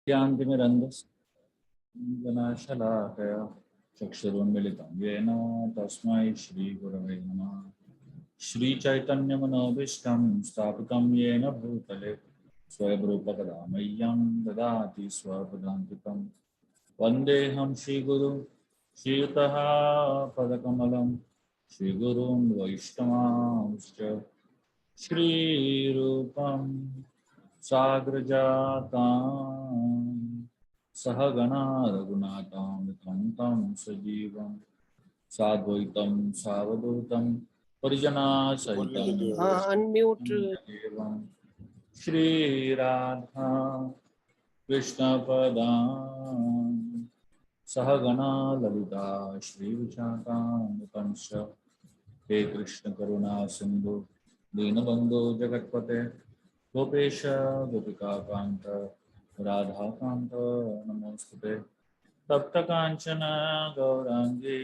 ज्ञानतिमिरन्धश्लाकया चक्षुरुन्मिलितं येन तस्मै श्रीगुरवे नमः। श्रीचैतन्यमनोभीष्टं स्थापितं येन भूतले स्वयंरूपकदा मह्यं ददाति स्वपदान्तिकं। वन्देऽहं श्रीगुरुं श्रीयुतः पदकमलं श्रीगुरुं वैष्णवांश्च श्रीरूपं साग्रजातां सहगणा रघुनाथामृतं तं सजीवं साद्वैतं सावधूतं परिजनासहितं Unmute. देवं श्रीराधा कृष्णपदां सहगणा ललिता श्रीविशाखान्वितं च। हे कृष्ण करुणा सिंधु दीनबंधु जगत्पते गोपेश गोपिकाकांत राधाकांत नमोस्तुते। तप्त कांचन गौरांगी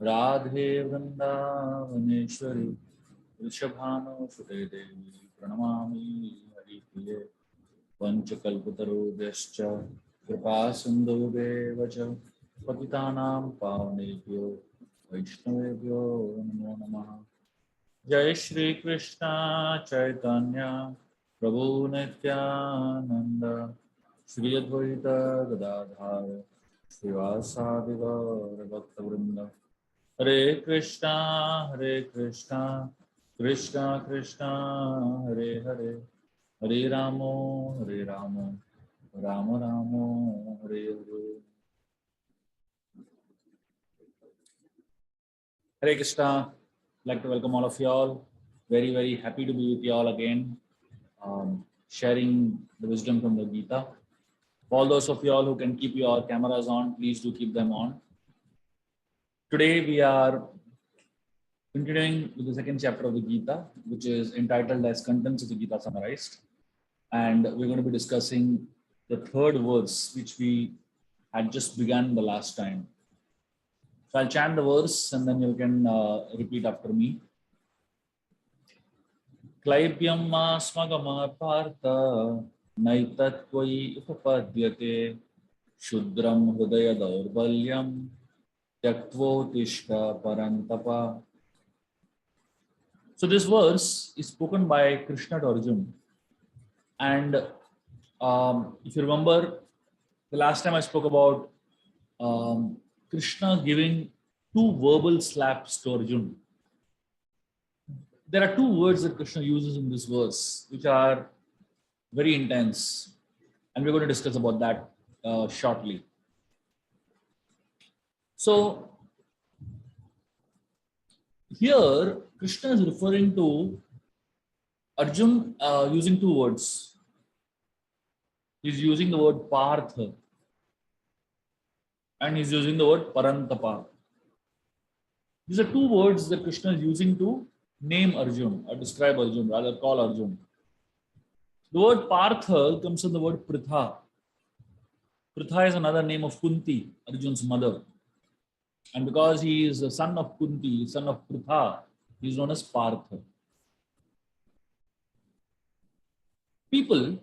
राधे वृंदावनेश्वरी वृषभानुसुते देवी प्रणमामि हरिप्रिये। पंचकल्पतरुभ्यश्च कृपा सिन्धुभ्येव च पतितानां पावनेभ्यो वैष्णवेभ्यो नमो नमः। जय श्री कृष्ण चैतन्य प्रभु नित्यानंद श्री अद्वैत गदाधर श्रीवासादि गौर भक्तवृंद। हरे कृष्णा कृष्णा कृष्णा हरे हरे, हरे रामो राम रामो Hare Hare. Hare Krishna. I'd like to welcome all of you all. Very, very happy to be with you all again, sharing the wisdom from the Gita. All those of you all who can keep your cameras on, please do keep them on. Today we are continuing with the second chapter of the Gita, which is entitled as Contents of the Gita Summarized. And we're going to be discussing the third verse, which we had just begun the last time. So I'll chant the verse and then you can repeat after me. Klaibyam asmagama partha naitattvai upapadyate shudram hridaya daurbalyam tyaktvotishtha parantapa. So this verse is spoken by Krishna to Arjuna. And if you remember, the last time I spoke about Krishna giving two verbal slaps to Arjuna. There are two words that Krishna uses in this verse, which are very intense. And we're going to discuss about that shortly. So here, Krishna is referring to Arjuna using two words. He's using the word Partha and he's using the word Parantapa. These are two words that Krishna is using to name Arjuna or describe Arjuna, rather call Arjuna. The word Partha comes from the word Pritha. Pritha is another name of Kunti, Arjuna's mother. And because he is the son of Kunti, son of Pritha, he is known as Partha. People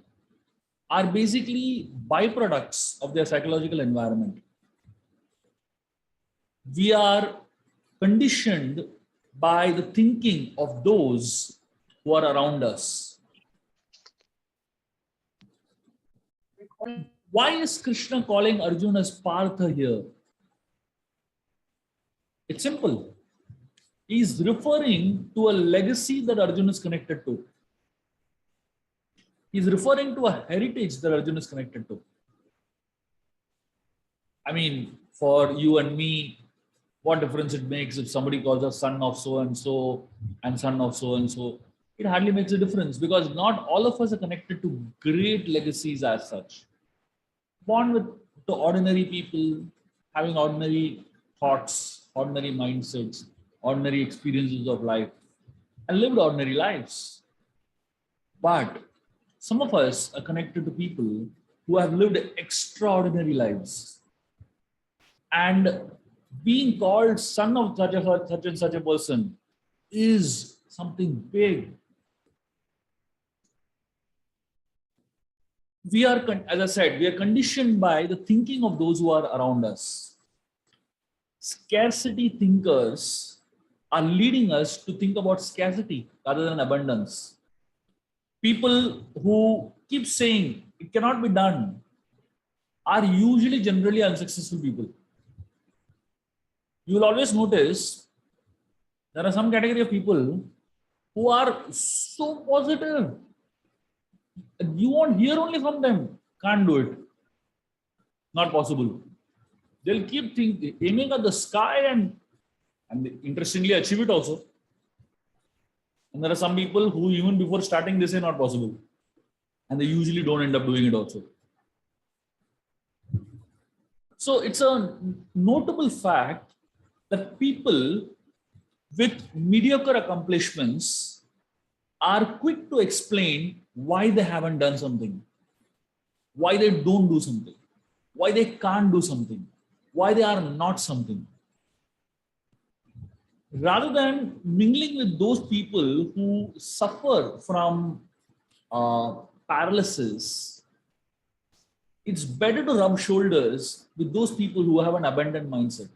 are basically byproducts of their psychological environment. We are conditioned by the thinking of those who are around us. Why is Krishna calling Arjuna as Partha here? It's simple. He's referring to a legacy that Arjuna is connected to. He's referring to a heritage that Arjuna is connected to. I mean, for you and me, what difference it makes if somebody calls us son of so and son of so and so? It hardly makes a difference because not all of us are connected to great legacies as such. Born with the ordinary people, having ordinary thoughts, ordinary mindsets, ordinary experiences of life, and lived ordinary lives. But some of us are connected to people who have lived extraordinary lives. And being called son of such and such a person is something big. we are, as I said, we are conditioned by the thinking of those who are around us. Scarcity thinkers are leading us to think about scarcity rather than abundance. People who keep saying it cannot be done are usually generally unsuccessful people. You will always notice there are some category of people who are so positive. You won't hear only from them. Can't do it. Not possible. They'll keep aiming at the sky and interestingly achieve it also. And there are some people who even before starting they say not possible. And they usually don't end up doing it also. So it's a notable fact that people with mediocre accomplishments are quick to explain why they haven't done something, why they don't do something, why they can't do something, why they are not something. Rather than mingling with those people who suffer from paralysis, it's better to rub shoulders with those people who have an abundant mindset.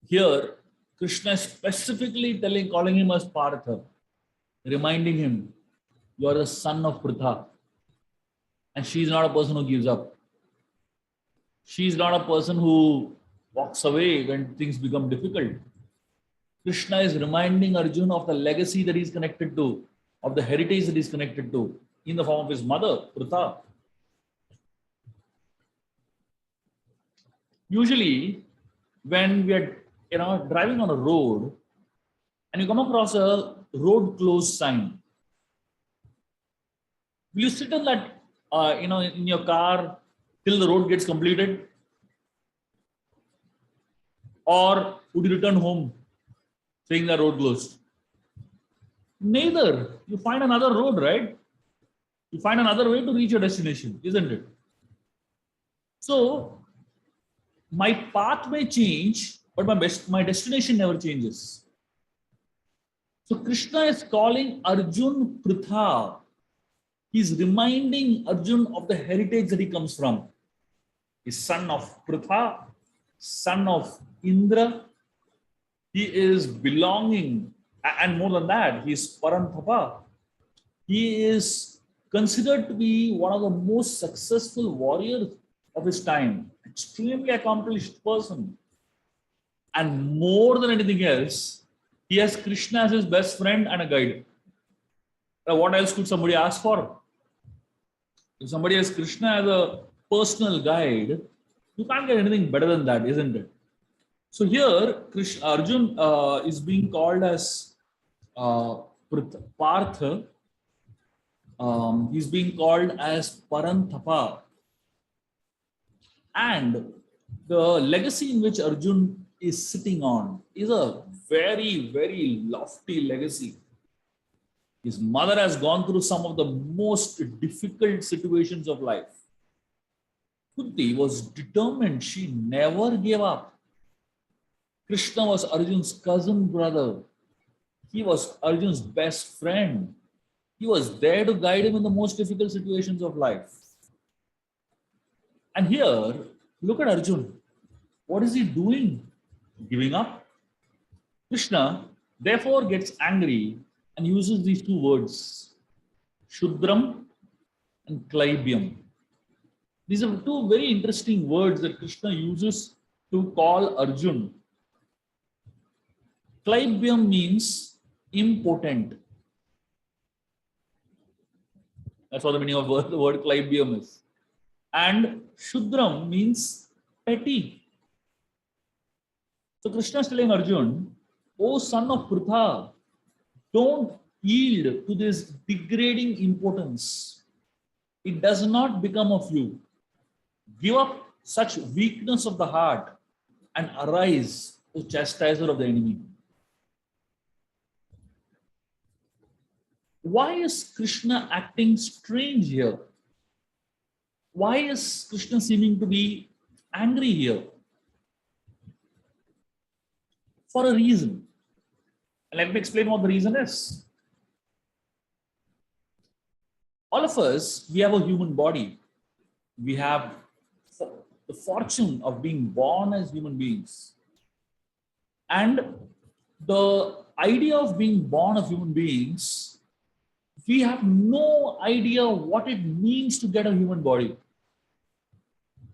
Here, Krishna is specifically calling him as Partha, reminding him, you are the son of Pritha. And she is not a person who gives up. She is not a person who walks away when things become difficult. Krishna is reminding Arjuna of the legacy that he's connected to, of the heritage that he's connected to, in the form of his mother, Pritha. Usually, when we are driving on a road and you come across a road closed sign, will you sit in that, in your car till the road gets completed? Or would you return home saying the road closed? Neither. You find another road, right? You find another way to reach your destination, isn't it? So, my path may change, but my destination never changes. So, Krishna is calling Arjun Pritha. He's reminding Arjun of the heritage that he comes from. He's son of Pritha, son of Indra. He is belonging, and more than that, he is Parantapa. He is considered to be one of the most successful warriors of his time, extremely accomplished person. And more than anything else, he has Krishna as his best friend and a guide. Now, what else could somebody ask for? If somebody has Krishna as a personal guide, you can't get anything better than that, isn't it? So here, Arjun is being called as Partha. He's being called as Parantapa. And the legacy in which Arjun is sitting on is a very, very lofty legacy. His mother has gone through some of the most difficult situations of life. Kunti was determined. She never gave up. Krishna was Arjun's cousin brother. He was Arjun's best friend. He was there to guide him in the most difficult situations of life. And here, look at Arjun. What is he doing? Giving up? Krishna therefore gets angry and uses these two words, Shudram and Klaibyam. These are two very interesting words that Krishna uses to call Arjun. Klaibyam means impotent. That's what the meaning of the word Klaibyam is. And Shudram means petty. So Krishna is telling Arjun, O son of Pritha, don't yield to this degrading impotence. It does not become of you. Give up such weakness of the heart and arise, O chastiser of the enemy. Why is Krishna acting strange here? Why is Krishna seeming to be angry here? For a reason. And let me explain what the reason is. All of us, we have a human body. We have the fortune of being born as human beings. And the idea of being born of human beings, we have no idea what it means to get a human body.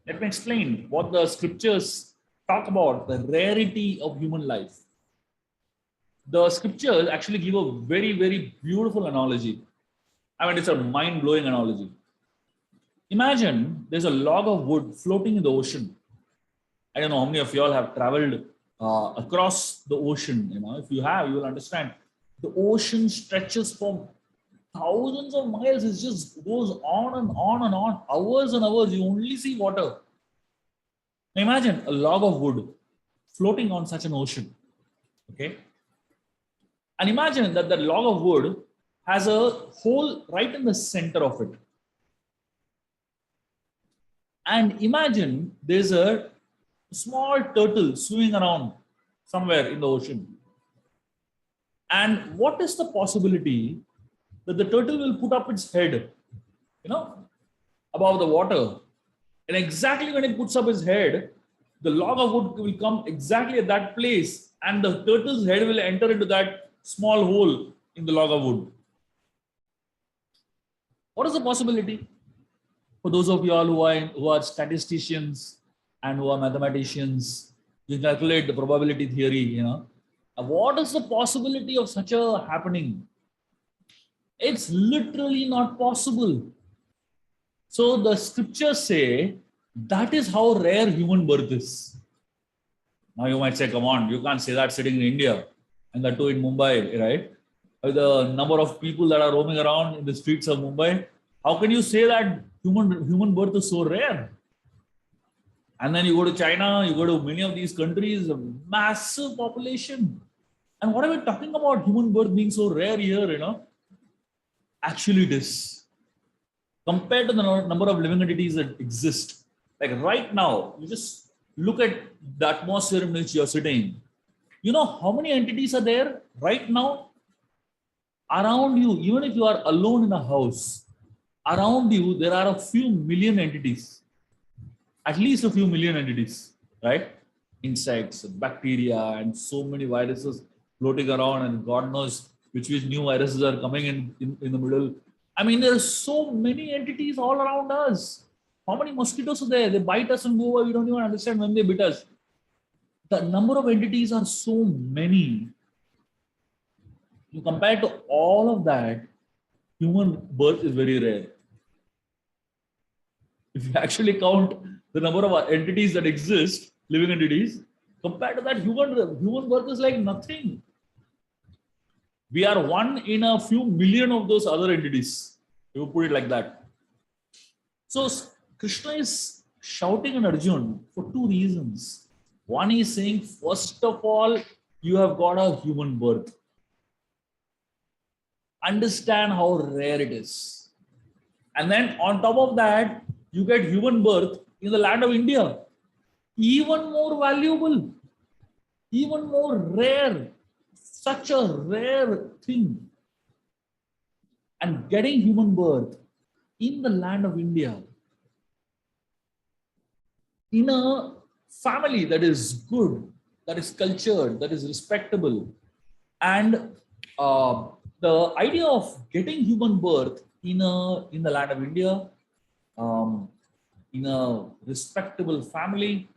Let me explain what the scriptures talk about, the rarity of human life. The scriptures actually give a very, very beautiful analogy. I mean, it's a mind-blowing analogy. Imagine there's a log of wood floating in the ocean. I don't know how many of you all have traveled across the ocean. If you have, you will understand. The ocean stretches for thousands of miles. It just goes on and on and on, hours and hours. You only see water. Now imagine a log of wood floating on such an ocean. Okay. And imagine that the log of wood has a hole right in the center of it. And imagine there's a small turtle swimming around somewhere in the ocean. And what is the possibility that the turtle will put up its head, above the water? And exactly when it puts up its head, the log of wood will come exactly at that place, and the turtle's head will enter into that small hole in the log of wood. What is the possibility? For those of you all who are statisticians and who are mathematicians, you calculate the probability theory, What is the possibility of such a happening? It's literally not possible. So the scriptures say that is how rare human birth is. Now you might say, come on, you can't say that sitting in India and that too in Mumbai, right? The number of people that are roaming around in the streets of Mumbai, how can you say that human birth is so rare? And then you go to China, you go to many of these countries, a massive population. And what are we talking about human birth being so rare here, Actually it is. Compared to the number of living entities that exist. Like right now, you just look at the atmosphere in which you're sitting. You know how many entities are there right now? Around you, even if you are alone in a house, around you, there are a few million entities. At least a few million entities, right? Insects, bacteria, and so many viruses floating around, and God knows which new viruses are coming in the middle. I mean, there are so many entities all around us. How many mosquitoes are there? They bite us and go away. We don't even understand when they bit us. The number of entities are so many. You compare to all of that, human birth is very rare. If you actually count the number of entities that exist, living entities, compared to that, human birth is like nothing. We are one in a few million of those other entities. You put it like that. So Krishna is shouting at Arjuna for two reasons. One is saying, first of all, you have got a human birth. Understand how rare it is. And then on top of that, you get human birth in the land of India. Even more valuable, even more rare. Such a rare thing. And getting human birth in the land of India, in a family that is good, that is cultured, that is respectable. And the idea of getting human birth in the land of India, in a respectable family,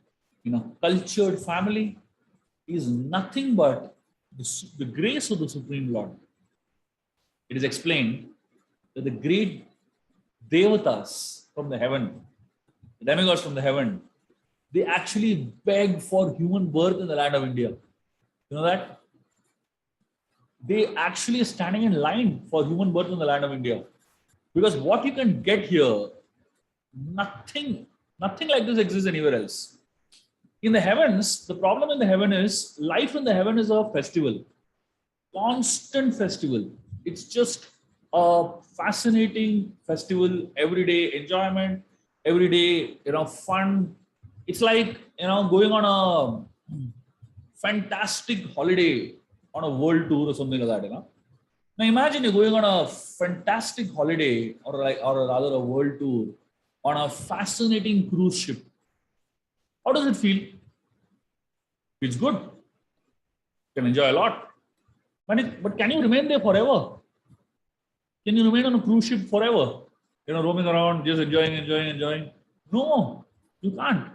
in a cultured family, is nothing but the grace of the Supreme Lord. It is explained that the great devatas from the heaven, the demigods from the heaven, they actually beg for human birth in the land of India. You know that? They actually are standing in line for human birth in the land of India. Because what you can get here, nothing like this exists anywhere else. In the heavens, the problem in the heaven is, life in the heaven is a festival, constant festival. It's just a fascinating festival, everyday enjoyment, everyday, fun. It's like, going on a fantastic holiday on a world tour or something like that, Now imagine you're going on a fantastic holiday or rather a world tour on a fascinating cruise ship. How does it feel? It's good. You can enjoy a lot. But can you remain there forever? Can you remain on a cruise ship forever? Roaming around, just enjoying. No, you can't.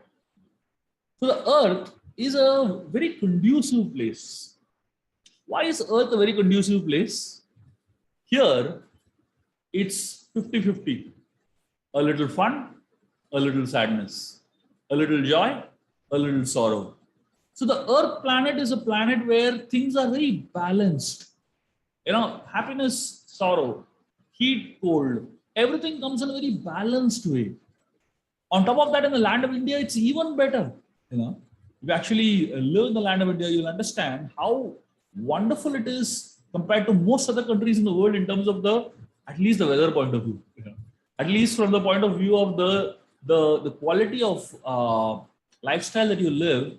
So the earth is a very conducive place. Why is earth a very conducive place? Here, it's 50-50. A little fun, a little sadness, a little joy, a little sorrow. So the earth planet is a planet where things are very balanced. Happiness, sorrow, heat, cold, everything comes in a very balanced way. On top of that, in the land of India, it's even better. If you actually live in the land of India, you'll understand how wonderful it is compared to most other countries in the world in terms of at least the weather point of view. At least from the point of view of the quality of lifestyle that you live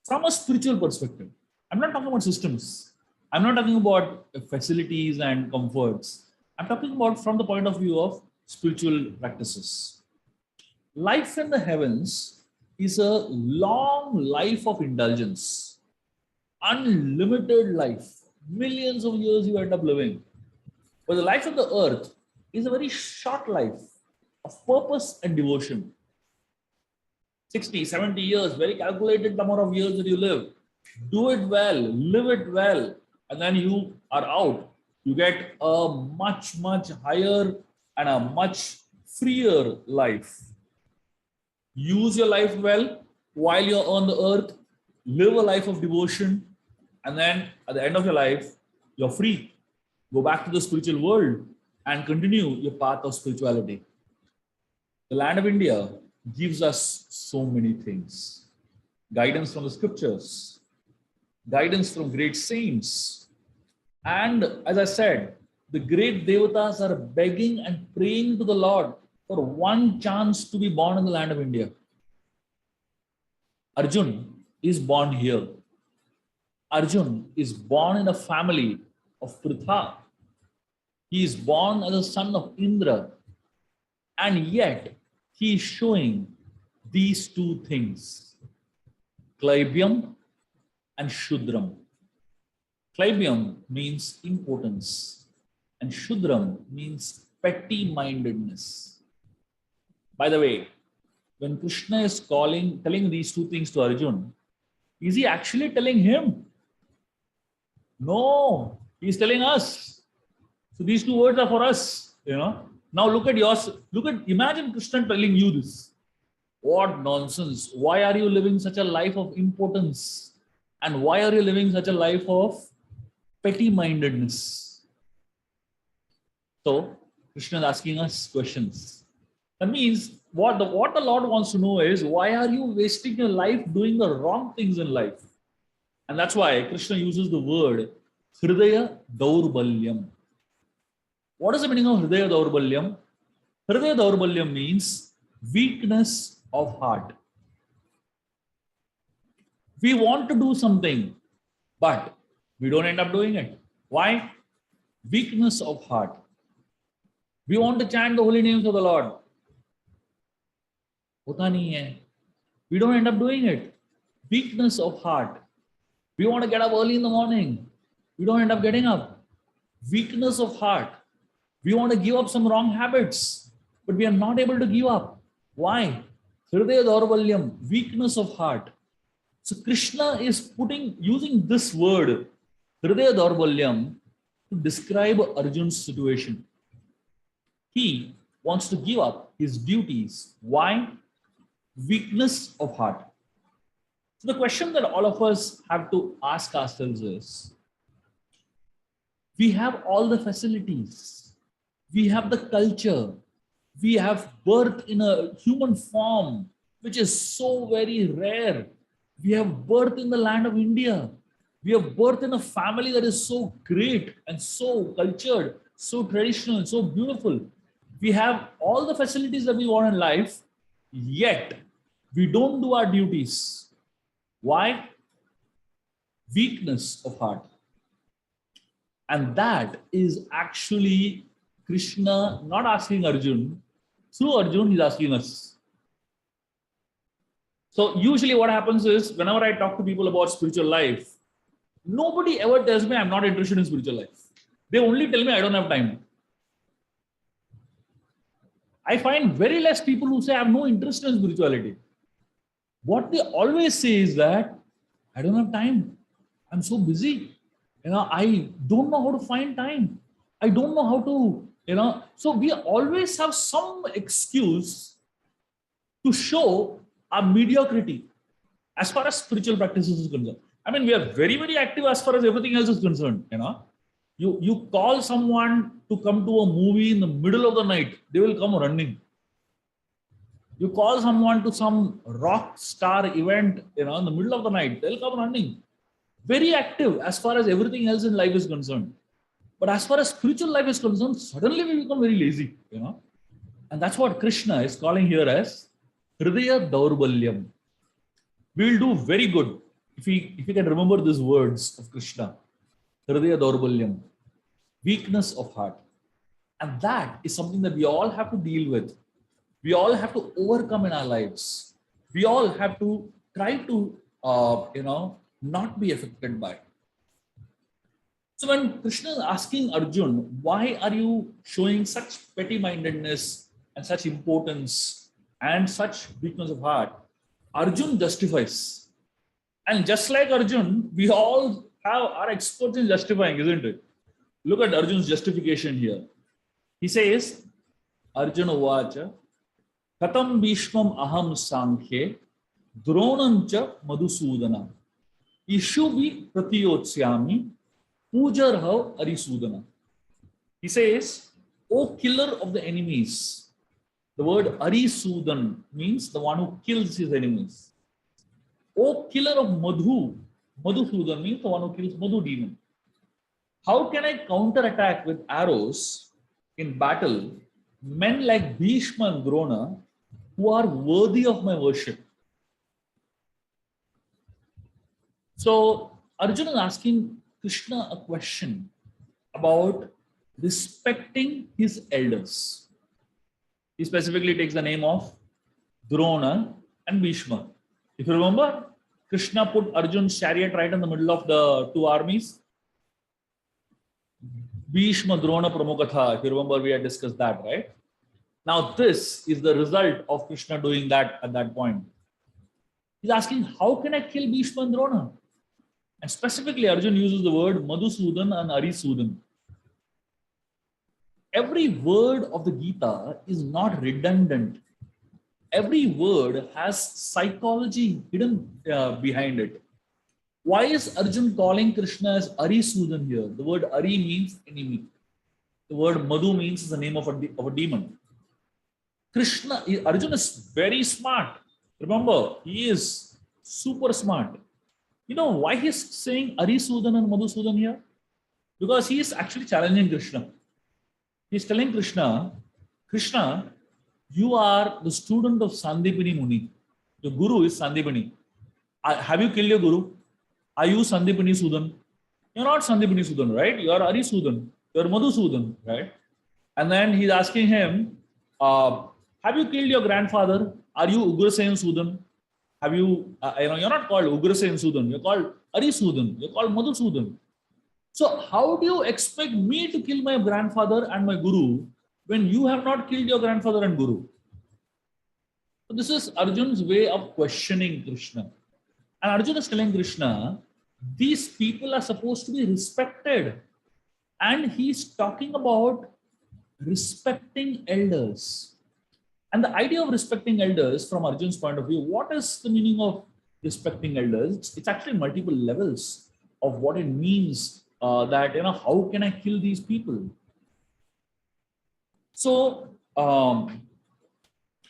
from a spiritual perspective. I'm not talking about systems. I'm not talking about facilities and comforts. I'm talking about from the point of view of spiritual practices. Life in the heavens is a long life of indulgence, unlimited life, millions of years you end up living. But the life of the earth is a very short life of purpose and devotion. 60, 70 years, very calculated number of years that you live. Do it well, live it well, and then you are out. You get a much, much higher and a much freer life. Use your life well while you're on the earth, live a life of devotion, and then at the end of your life, you're free. Go back to the spiritual world and continue your path of spirituality. The land of India gives us so many things. Guidance from the scriptures, guidance from great saints. And as I said, the great devatas are begging and praying to the Lord for one chance to be born in the land of India. Arjun is born here. Arjun is born in a family of Pritha. He is born as a son of Indra. And yet, he is showing these two things, Klaibyam and Shudram. Klaibyam means impotence, and Shudram means petty-mindedness. By the way, when Krishna is telling these two things to Arjun, is he actually telling him? No, he's telling us. So these two words are for us, Now look at yours. Imagine Krishna telling you this. What nonsense. Why are you living such a life of impotence? And why are you living such a life of petty-mindedness? So Krishna is asking us questions. That means what the Lord wants to know is, why are you wasting your life doing the wrong things in life? And that's why Krishna uses the word Hridaya Daurbalyam. What is the meaning of Hridaya Daurbalyam? Hridaya Daurbalyam means weakness of heart. We want to do something, but we don't end up doing it. Why? Weakness of heart. We want to chant the holy names of the Lord. Hota nahi hai. We don't end up doing it. Weakness of heart. We want to get up early in the morning. We don't end up getting up. Weakness of heart. We want to give up some wrong habits, but we are not able to give up. Why? Hridaya Daurbalyam, weakness of heart. So Krishna is using this word, Hridaya Daurbalyam, to describe Arjun's situation. He wants to give up his duties. Why? Weakness of heart. So the question that all of us have to ask ourselves is, we have all the facilities. We have the culture. We have birth in a human form, which is so very rare. We have birth in the land of India. We have birth in a family that is so great and so cultured, so traditional, and so beautiful. We have all the facilities that we want in life, yet we don't do our duties. Why? Weakness of heart. And that is actually Krishna not asking Arjun. Through Arjun, he's asking us. So usually what happens is whenever I talk to people about spiritual life, nobody ever tells me I'm not interested in spiritual life. They only tell me I don't have time. I find very less people who say I have no interest in spirituality. What they always say is that I don't have time. I'm so busy. I don't know how to find time. I don't know how to, so we always have some excuse to show our mediocrity as far as spiritual practices is concerned. I mean, we are very, very active as far as everything else is concerned. You call someone to come to a movie in the middle of the night, they will come running. You call someone to some rock star event, in the middle of the night, they'll come running. Very active as far as everything else in life is concerned. But as far as spiritual life is concerned, suddenly we become very lazy, And that's what Krishna is calling here as Hridaya Daurbalyam. We will do very good if we can remember these words of Krishna. Hridaya Daurbalyam, weakness of heart. And that is something that we all have to deal with. We all have to overcome in our lives. We all have to try to, not be affected by. So when Krishna is asking Arjun, why are you showing such petty-mindedness and such importance and such weakness of heart? Arjun justifies. And just like Arjun, we all are experts in justifying, isn't it? Look at Arjun's justification here. He says, Arjuna Vacha, Katam Bhishmam Aham Sankhye, Dronancha Madhusudana, Ishubi Pratiyotsyami, Pujarhav Arisudana. He says, O killer of the enemies. The word Arisudan means the one who kills his enemies. O killer of Madhu. Madhusudan means the one who kills Madhu demon. How can I counterattack with arrows in battle men like Bhishma and Drona who are worthy of my worship? So Arjuna is asking Krishna a question about respecting his elders. He specifically takes the name of Drona and Bhishma. If you remember, Krishna put Arjun's chariot right in the middle of the two armies. Bhishma Drona Pramukatha. If you remember, we had discussed that, right? Now, this is the result of Krishna doing that at that point. He's asking, how can I kill Bhishma and Drona? And specifically, Arjun uses the word Madhusudan and Arisudan. Every word of the Gita is not redundant. Every word has psychology hidden behind it. Why is Arjun calling Krishna as Arisudan here? The word Ari means enemy. The word Madhu means the name of a demon. Arjun is very smart. Remember, he is super smart. You know why he's saying Arisudan and Madhusudan here? Because he is actually challenging Krishna. He's telling Krishna, Krishna, you are the student of Sandipini Muni. Your guru is Sandipini. Have you killed your guru? Are you Sandipini Sudan? You're not Sandipini Sudan, right? You are Arisudan. You're Madhusudan, right? And then he's asking him, have you killed your grandfather? Are you Ugrasen Sudan? Have you, you're not called Ugrasen Sudan. You're called Arisudan. You're called Madhusudan. So how do you expect me to kill my grandfather and my guru when you have not killed your grandfather and guru? So this is Arjun's way of questioning Krishna. And Arjuna is telling Krishna, these people are supposed to be respected. And he's talking about respecting elders. And the idea of respecting elders from Arjun's point of view, what is the meaning of respecting elders? It's actually multiple levels of what it means that, how can I kill these people? So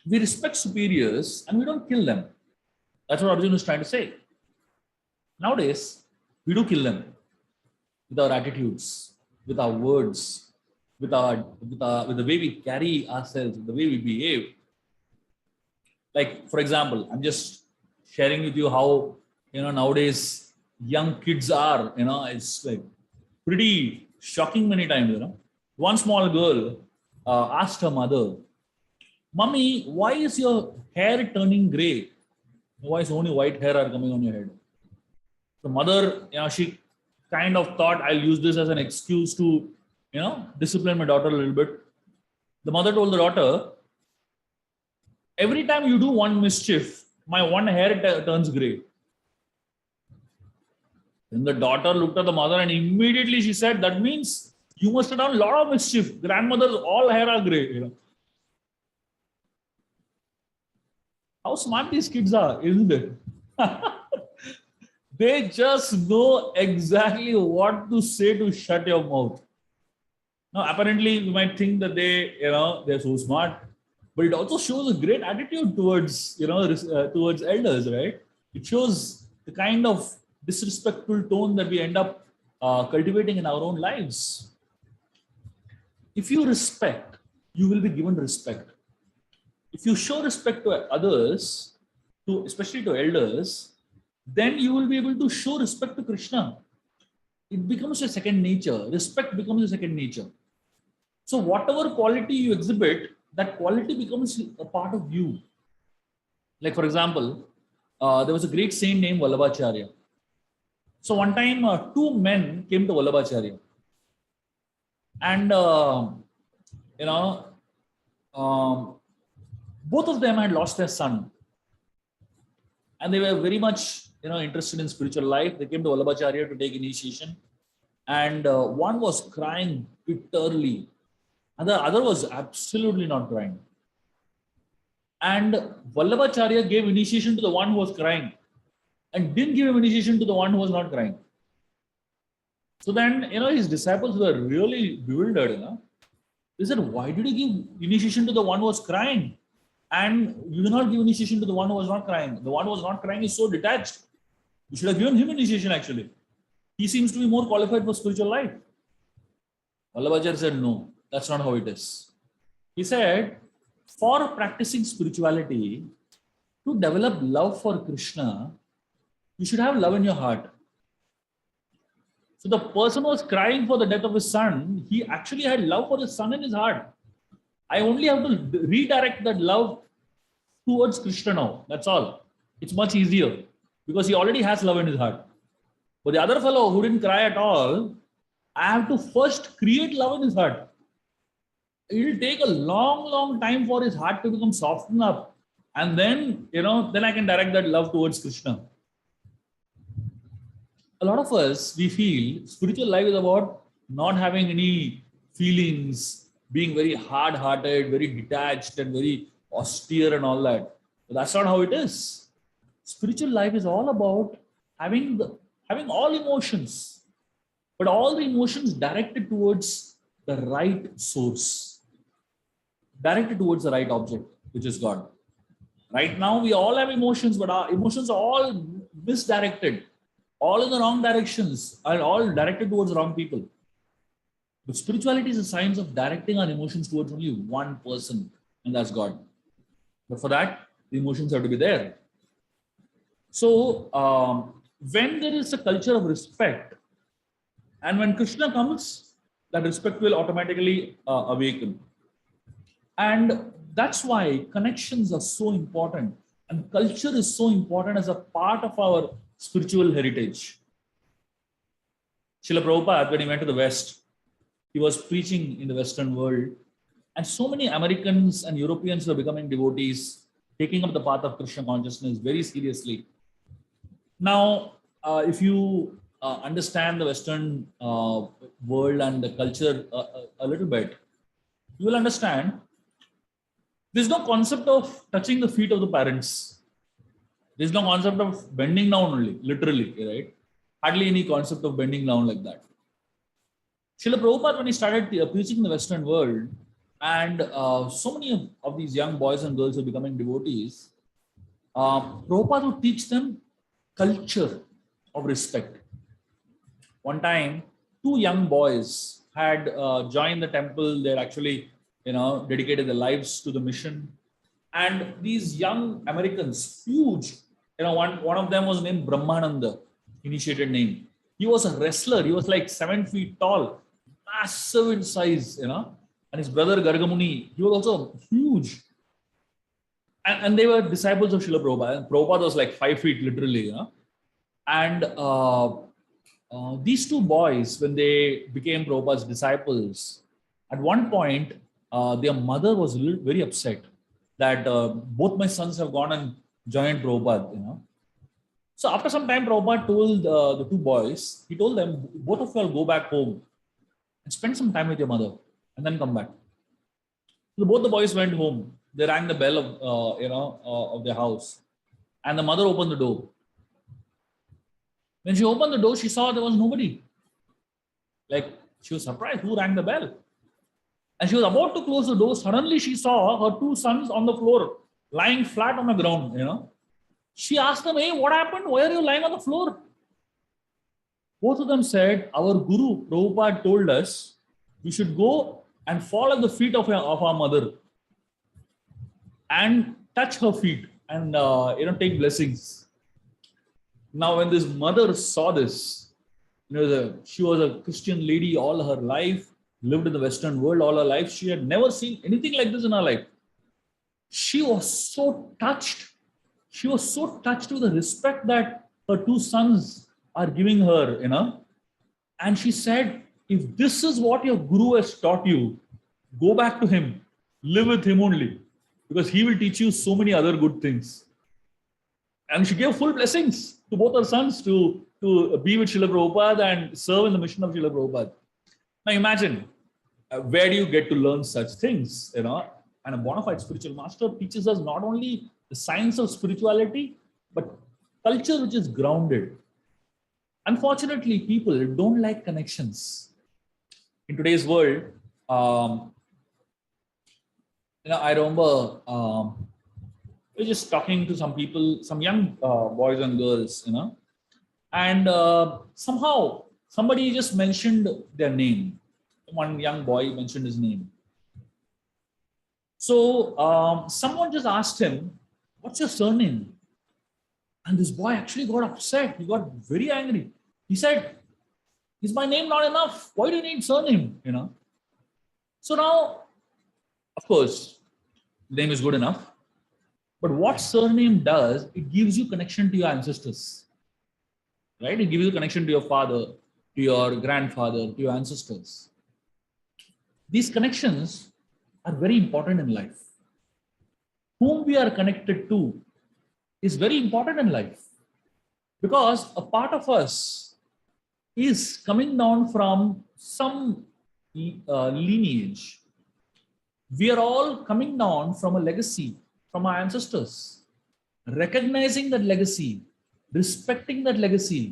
we respect superiors and we don't kill them. That's what Arjuna is trying to say. Nowadays, we do kill them with our attitudes, with our words, with the way we carry ourselves, with the way we behave. Like, for example, I'm just sharing with you how, nowadays young kids are, it's like pretty shocking many times, you know. One small girl asked her mother, "Mummy, why is your hair turning gray? Why is only white hair are coming on your head?" The mother, you know, she kind of thought, I'll use this as an excuse to, you know, discipline my daughter a little bit. The mother told the daughter, every time you do one mischief, my one hair turns gray. Then the daughter looked at the mother and immediately she said, that means you must have done a lot of mischief. Grandmother's all hair are gray. You know. How smart these kids are, isn't it? They just know exactly what to say to shut your mouth. Now, apparently, you might think that they're so smart, but it also shows a great attitude towards, towards elders, right? It shows the kind of disrespectful tone that we end up cultivating in our own lives. If you respect, you will be given respect. If you show respect to others, especially to elders, then you will be able to show respect to Krishna. It becomes a second nature. Respect becomes a second nature. So whatever quality you exhibit, that quality becomes a part of you. Like for example, there was a great saint named Vallabhacharya. So one time, two men came to Vallabhacharya, and both of them had lost their son, and they were very much interested in spiritual life. They came to Vallabhacharya to take initiation, and one was crying bitterly, and the other was absolutely not crying. And Vallabhacharya gave initiation to the one who was crying, and didn't give initiation to the one who was not crying. So then, his disciples were really bewildered. They said, why did you give initiation to the one who was crying? And you do not give initiation to the one who was not crying. The one who was not crying is so detached. You should have given him initiation actually. He seems to be more qualified for spiritual life. Vallabhacharya said, no, that's not how it is. He said, for practicing spirituality, to develop love for Krishna, you should have love in your heart. So the person who was crying for the death of his son, he actually had love for his son in his heart. I only have to redirect that love towards Krishna now. That's all. It's much easier because he already has love in his heart. But the other fellow who didn't cry at all, I have to first create love in his heart. It will take a long, long time for his heart to become softened up. And then, then I can direct that love towards Krishna. A lot of us, we feel spiritual life is about not having any feelings, being very hard-hearted, very detached and very austere and all that. But that's not how it is. Spiritual life is all about having all emotions, but all the emotions directed towards the right source, directed towards the right object, which is God. Right now, we all have emotions, but our emotions are all misdirected, all in the wrong directions, and all directed towards wrong people. But spirituality is a science of directing our emotions towards only one person, and that's God. But for that, the emotions have to be there. So, when there is a culture of respect, and when Krishna comes, that respect will automatically awaken. And that's why connections are so important, and culture is so important as a part of our spiritual heritage. Srila Prabhupada, when he went to the West, he was preaching in the Western world, and so many Americans and Europeans were becoming devotees, taking up the path of Krishna consciousness very seriously. Now, if you understand the Western world and the culture a little bit, you will understand there's no concept of touching the feet of the parents. There's no concept of bending down only, literally, right? Hardly any concept of bending down like that. Srila Prabhupada, when he started preaching in the Western world, and so many of these young boys and girls were becoming devotees, Prabhupada would teach them culture of respect. One time, two young boys had joined the temple. They actually, dedicated their lives to the mission. And these young Americans, huge, one of them was named Brahmananda, initiated name. He was a wrestler. He was like 7 feet tall. massive in size, and his brother Gargamuni, he was also huge. And they were disciples of Srila Prabhupada. And Prabhupada was like 5 feet literally, And these two boys, when they became Prabhupada's disciples, at one point, their mother was very upset that both my sons have gone and joined Prabhupada, So after some time, Prabhupada told the two boys, he told them, both of you will go back home and spend some time with your mother and then come back. So both the boys went home. They rang the bell of their house, and the mother opened the door. When she opened the door, she saw there was nobody. Like, she was surprised, who rang the bell? And she was about to close the door. Suddenly, she saw her two sons on the floor, lying flat on the ground. She asked them, "Hey, what happened? Why are you lying on the floor?" Both of them said, "Our Guru Prabhupada told us we should go and fall at the feet of our mother and touch her feet and take blessings." Now, when this mother saw this, she was a Christian lady all her life, lived in the Western world all her life. She had never seen anything like this in her life. She was so touched. She was so touched with the respect that her two sons are giving her, And she said, "If this is what your Guru has taught you, go back to him, live with him only, because he will teach you so many other good things." And she gave full blessings to both her sons to be with Srila Prabhupada and serve in the mission of Srila Prabhupada. Now imagine, where do you get to learn such things? And a bona fide spiritual master teaches us not only the science of spirituality, but culture which is grounded. Unfortunately, people don't like connections. In today's world, I remember we were just talking to some people, some young boys and girls, and somehow somebody just mentioned their name. One young boy mentioned his name. So someone just asked him, "What's your surname?" And this boy actually got upset. He got very angry. He said, "Is my name not enough? Why do you need surname?" So now, of course, the name is good enough. But what surname does, it gives you connection to your ancestors. Right? It gives you connection to your father, to your grandfather, to your ancestors. These connections are very important in life. Whom we are connected to is very important in life, because a part of us is coming down from some lineage. We are all coming down from a legacy from our ancestors. Recognizing that legacy, respecting that legacy,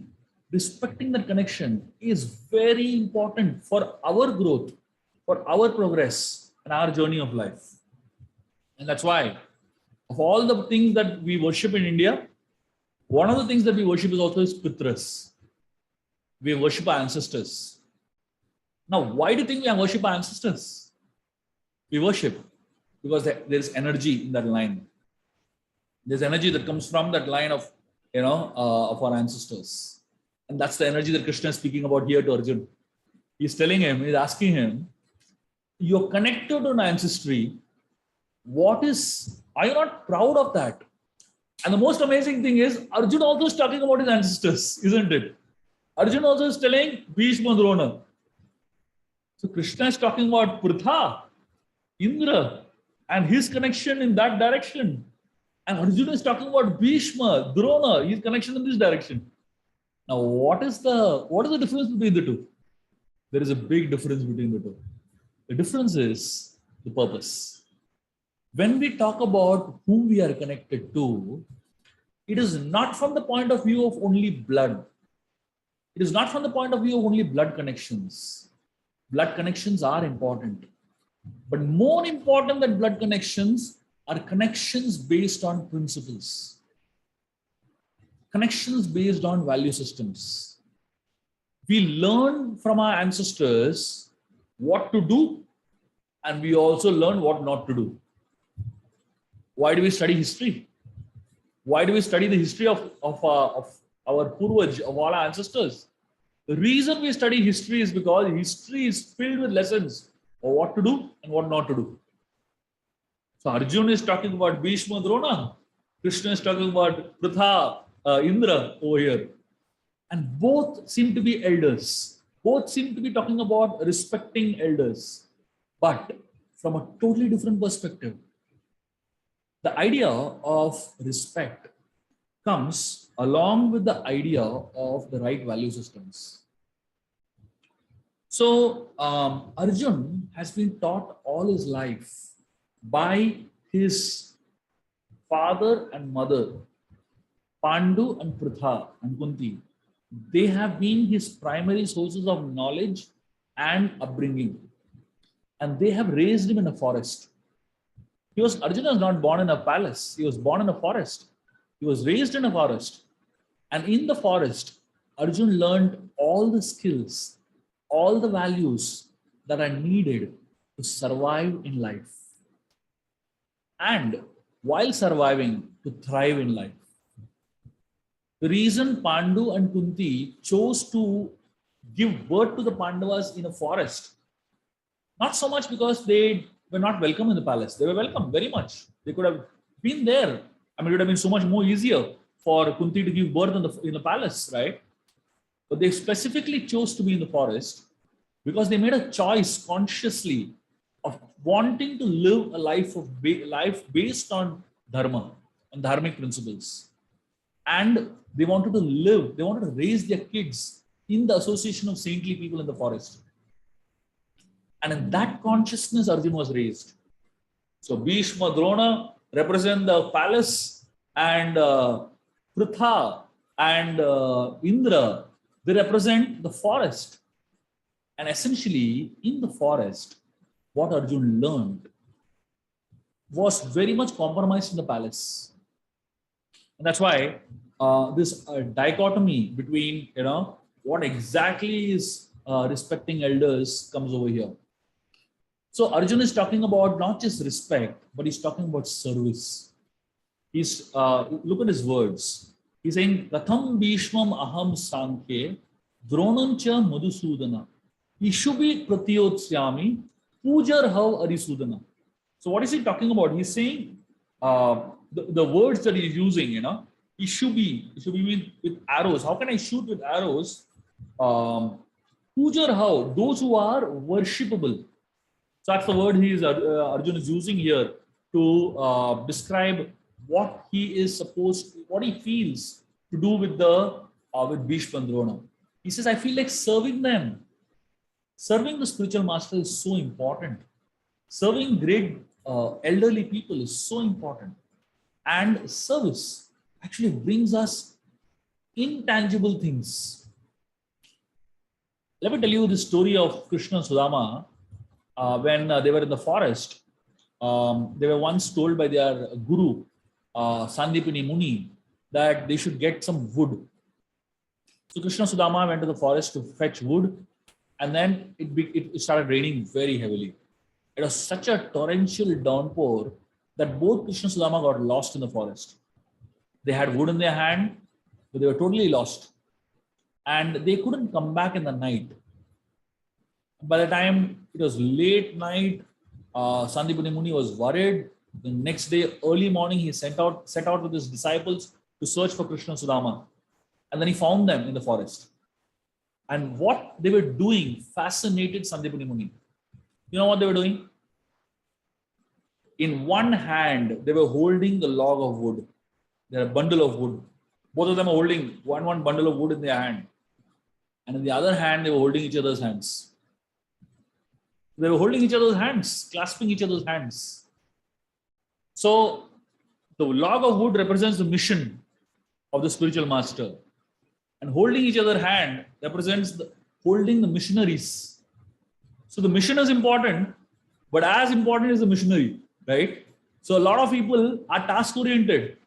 respecting that connection is very important for our growth, for our progress and our journey of life. And that's why, of all the things that we worship in India, one of the things that we worship is also is Pitras. We worship our ancestors. Now, why do you think we worship our ancestors? We worship because there is energy in that line. There's energy that comes from that line of our ancestors, and that's the energy that Krishna is speaking about here to Arjun. He's telling him, he's asking him, "You're connected to an ancestry. Are you not proud of that?" And the most amazing thing is, Arjun also is talking about his ancestors, isn't it? Arjun also is telling Bhishma Drona. So Krishna is talking about Pritha, Indra, and his connection in that direction. And Arjuna is talking about Bhishma, Drona, his connection in this direction. Now, what is the difference between the two? There is a big difference between the two. The difference is the purpose. When we talk about whom we are connected to, it is not from the point of view of only blood. It is not from the point of view of only blood connections. Blood connections are important. But more important than blood connections are connections based on principles. Connections based on value systems. We learn from our ancestors what to do, and we also learn what not to do. Why do we study history? Why do we study the history of our Purvaj, of all our ancestors? The reason we study history is because history is filled with lessons of what to do and what not to do. So Arjun is talking about Bhishma Drona. Krishna is talking about Pritha, Indra over here. And both seem to be elders. Both seem to be talking about respecting elders, but from a totally different perspective. The idea of respect comes along with the idea of the right value systems. So Arjun has been taught all his life by his father and mother, Pandu and Pritha and Kunti. They have been his primary sources of knowledge and upbringing. And they have raised him in a forest. Arjuna was not born in a palace. He was born in a forest. He was raised in a forest. And in the forest, Arjun learned all the skills, all the values that are needed to survive in life. And while surviving, to thrive in life. The reason Pandu and Kunti chose to give birth to the Pandavas in a forest, not so much because they were not welcome in the palace. They were welcome very much. They could have been there. I mean, it would have been so much more easier for Kunti to give birth in the palace, right? But they specifically chose to be in the forest because they made a choice consciously of wanting to live a life based on dharma and dharmic principles. And they wanted to raise their kids in the association of saintly people in the forest. And in that consciousness, Arjun was raised. So Bhishma, Drona represent the palace, and Pritha and Indra, they represent the forest. And essentially, in the forest, what Arjun learned was very much compromised in the palace. And that's why this dichotomy between, what exactly is respecting elders comes over here. So Arjun is talking about not just respect, but he's talking about service. He's look at his words. He's saying, Katham Bhishmam Aham Sankhe, Dronancha Madhusudana, Ishubi Pratyotsyami, Pujar Hav Arisudana. So what is he talking about? He's saying the words that he's using, Ishubi means with arrows. How can I shoot with arrows? Pujar Hav, those who are worshipable. So that's the word Arjun is using here to describe what he feels to do with Bhishma and Drona. He says, I feel like serving them. Serving the spiritual master is so important. Serving great elderly people is so important. And service actually brings us intangible things. Let me tell you the story of Krishna and Sudama. When they were in the forest, they were once told by their guru, Sandipini Muni, that they should get some wood. So Krishna and Sudama went to the forest to fetch wood, and then it started raining very heavily. It was such a torrential downpour that both Krishna and Sudama got lost in the forest. They had wood in their hand, but they were totally lost. And they couldn't come back in the night. By the time it was late night, Sandipani Muni was worried. The next day, early morning, he set out with his disciples to search for Krishna and Sudama. And then he found them in the forest. And what they were doing fascinated Sandipani Muni. You know what they were doing? In one hand, they were holding the log of wood. They had a bundle of wood. Both of them are holding one bundle of wood in their hand. And in the other hand, they were holding each other's hands. They were holding each other's hands, clasping each other's hands. So the log of wood represents the mission of the spiritual master. And holding each other's hand represents holding the missionaries. So the mission is important, but as important is the missionary, right? So a lot of people are task-oriented,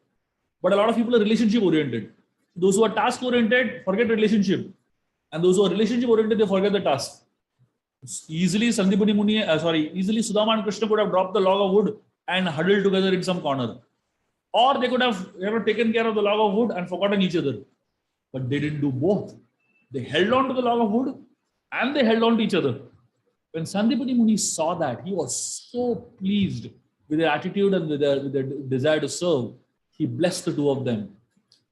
but a lot of people are relationship-oriented. Those who are task-oriented forget relationship. And those who are relationship-oriented, they forget the task. Easily Sudama and Krishna could have dropped the log of wood and huddled together in some corner. Or they could have taken care of the log of wood and forgotten each other. But they didn't do both. They held on to the log of wood and they held on to each other. When Sandipani Muni saw that, he was so pleased with their attitude and with their desire to serve. He blessed the two of them.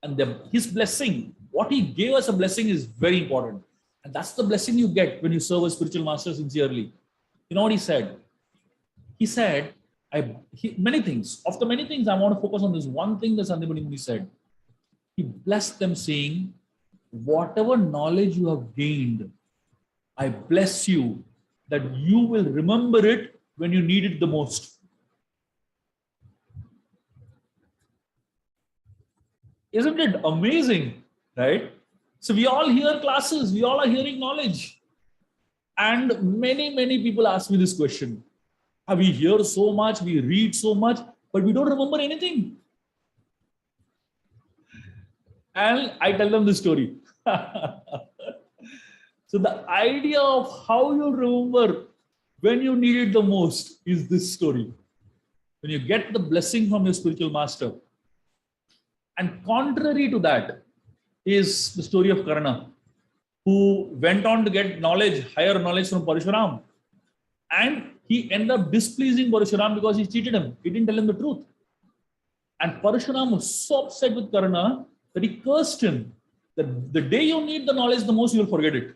And his blessing, what he gave us a blessing is very important. And that's the blessing you get when you serve a spiritual master sincerely. You know what he said? He said, many things. Of the many things, I want to focus on this one thing that Sandipani Muni said. He blessed them saying, whatever knowledge you have gained, I bless you that you will remember it when you need it the most. Isn't it amazing, right? So we all hear classes, we all are hearing knowledge. And many people ask me this question. We hear so much, we read so much, but we don't remember anything. And I tell them this story. So the idea of how you remember when you need it the most is this story. When you get the blessing from your spiritual master. And contrary to that is the story of Karna, who went on to get knowledge, higher knowledge from Parshuram. And he ended up displeasing Parshuram because he cheated him. He didn't tell him the truth. And Parshuram was so upset with Karna that he cursed him. That the day you need the knowledge the most, you will forget it.